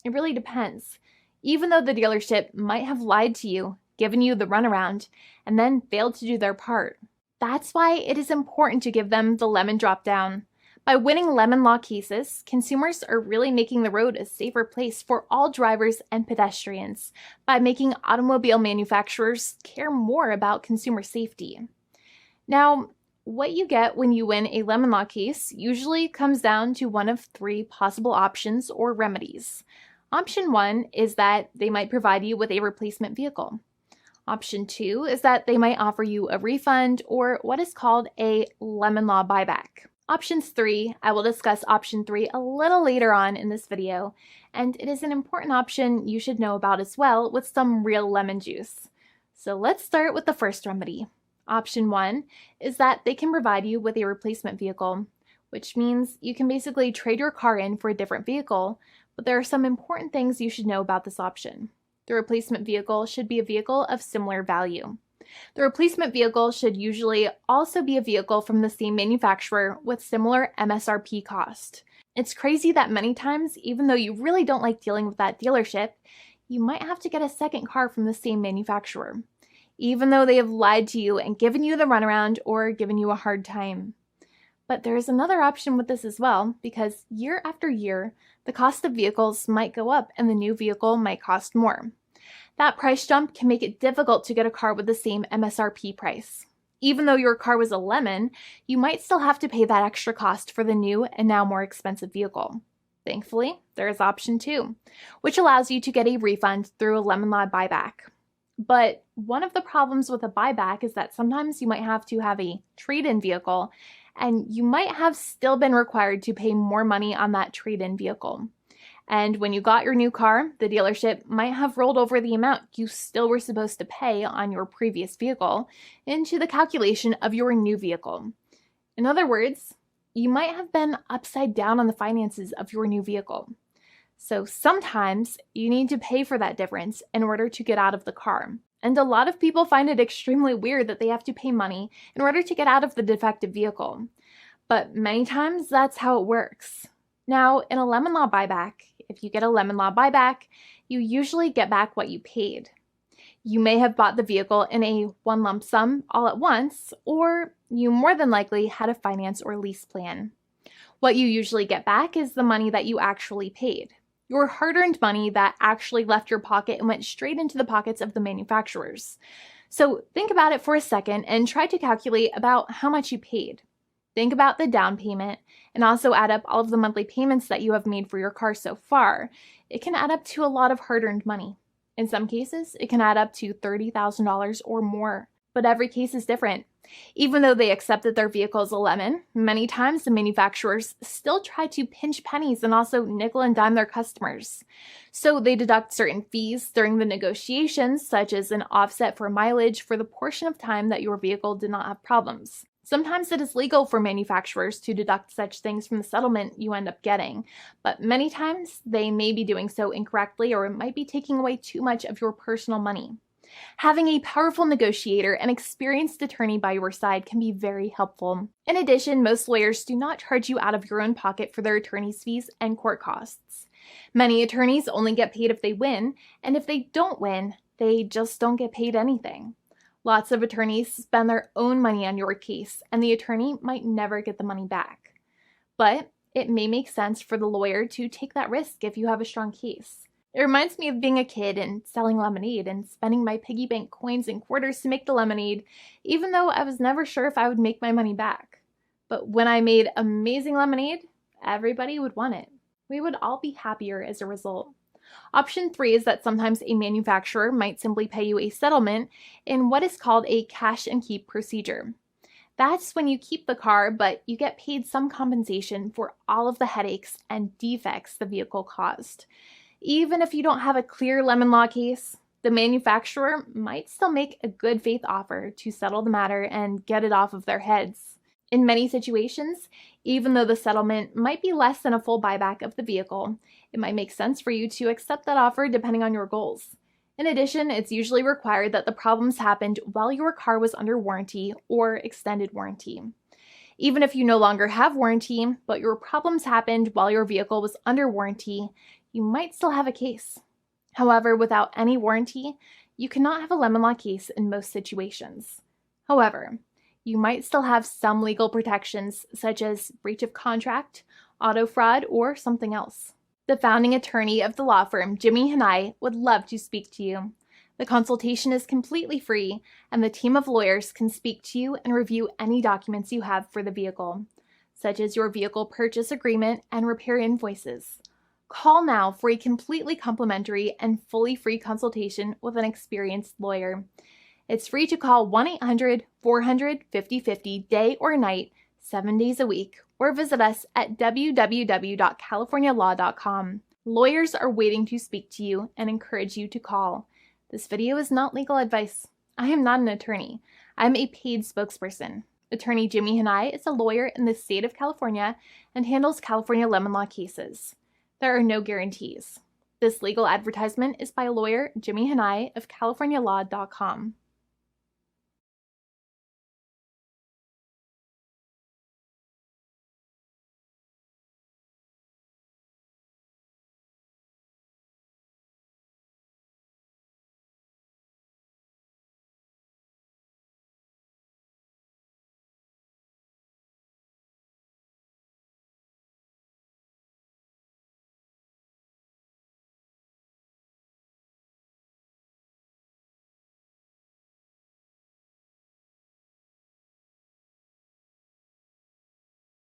It really depends. Even though the dealership might have lied to you, given you the runaround, and then failed to do their part. That's why it is important to give them the lemon drop down. By winning lemon law cases, consumers are really making the road a safer place for all drivers and pedestrians by making automobile manufacturers care more about consumer safety. Now, what you get when you win a lemon law case usually comes down to one of three possible options or remedies. Option 1 is that they might provide you with a replacement vehicle. Option 2 is that they might offer you a refund or what is called a lemon law buyback. Options 3, I will discuss option 3 a little later on in this video, and it is an important option you should know about as well with some real lemon juice. So let's start with the first remedy. Option 1 is that they can provide you with a replacement vehicle, which means you can basically trade your car in for a different vehicle, but there are some important things you should know about this option. The replacement vehicle should be a vehicle of similar value. The replacement vehicle should usually also be a vehicle from the same manufacturer with similar MSRP cost. It's crazy that many times, even though you really don't like dealing with that dealership, you might have to get a second car from the same manufacturer, even though they have lied to you and given you the runaround or given you a hard time. But there is another option with this as well, because year after year, the cost of vehicles might go up and the new vehicle might cost more. That price jump can make it difficult to get a car with the same MSRP price. Even though your car was a lemon, you might still have to pay that extra cost for the new and now more expensive vehicle. Thankfully, there is option 2, which allows you to get a refund through a lemon law buyback. But one of the problems with a buyback is that sometimes you might have to have a trade-in vehicle, and you might have still been required to pay more money on that trade-in vehicle. And when you got your new car, the dealership might have rolled over the amount you still were supposed to pay on your previous vehicle into the calculation of your new vehicle. In other words, you might have been upside down on the finances of your new vehicle. So sometimes you need to pay for that difference in order to get out of the car. And a lot of people find it extremely weird that they have to pay money in order to get out of the defective vehicle. But many times that's how it works. Now, in a lemon law buyback, if you get a lemon law buyback, you usually get back what you paid. You may have bought the vehicle in a one lump sum all at once, or you more than likely had a finance or lease plan. What you usually get back is the money that you actually paid. Your hard-earned money that actually left your pocket and went straight into the pockets of the manufacturers. So think about it for a second and try to calculate about how much you paid. Think about the down payment and also add up all of the monthly payments that you have made for your car so far. It can add up to a lot of hard-earned money. In some cases, it can add up to $30,000 or more, but every case is different. Even though they accept that their vehicle is a lemon, many times the manufacturers still try to pinch pennies and also nickel and dime their customers. So they deduct certain fees during the negotiations, such as an offset for mileage for the portion of time that your vehicle did not have problems. Sometimes it is legal for manufacturers to deduct such things from the settlement you end up getting, but many times they may be doing so incorrectly or it might be taking away too much of your personal money. Having a powerful negotiator and experienced attorney by your side can be very helpful. In addition, most lawyers do not charge you out of your own pocket for their attorney's fees and court costs. Many attorneys only get paid if they win, and if they don't win, they just don't get paid anything. Lots of attorneys spend their own money on your case, and the attorney might never get the money back. But it may make sense for the lawyer to take that risk if you have a strong case. It reminds me of being a kid and selling lemonade and spending my piggy bank coins and quarters to make the lemonade, even though I was never sure if I would make my money back. But when I made amazing lemonade, everybody would want it. We would all be happier as a result. Option 3 is that sometimes a manufacturer might simply pay you a settlement in what is called a cash and keep procedure. That's when you keep the car, but you get paid some compensation for all of the headaches and defects the vehicle caused. Even if you don't have a clear lemon law case, the manufacturer might still make a good faith offer to settle the matter and get it off of their heads. In many situations, even though the settlement might be less than a full buyback of the vehicle, it might make sense for you to accept that offer depending on your goals. In addition, it's usually required that the problems happened while your car was under warranty or extended warranty. Even if you no longer have warranty, but your problems happened while your vehicle was under warranty, you might still have a case. However, without any warranty, you cannot have a lemon law case in most situations. However, you might still have some legal protections such as breach of contract, auto fraud, or something else. The founding attorney of the law firm, Jimmy and I, would love to speak to you. The consultation is completely free, and the team of lawyers can speak to you and review any documents you have for the vehicle, such as your vehicle purchase agreement and repair invoices. Call now for a completely complimentary and fully free consultation with an experienced lawyer. It's free to call 1-800-400-5050 day or night, 7 days a week, or visit us at www.californialaw.com. Lawyers are waiting to speak to you and encourage you to call. This video is not legal advice. I am not an attorney. I'm a paid spokesperson. Attorney Jimmy Hanai is a lawyer in the state of California and handles California lemon law cases. There are no guarantees. This legal advertisement is by lawyer Jimmy Hanai of CaliforniaLaw.com.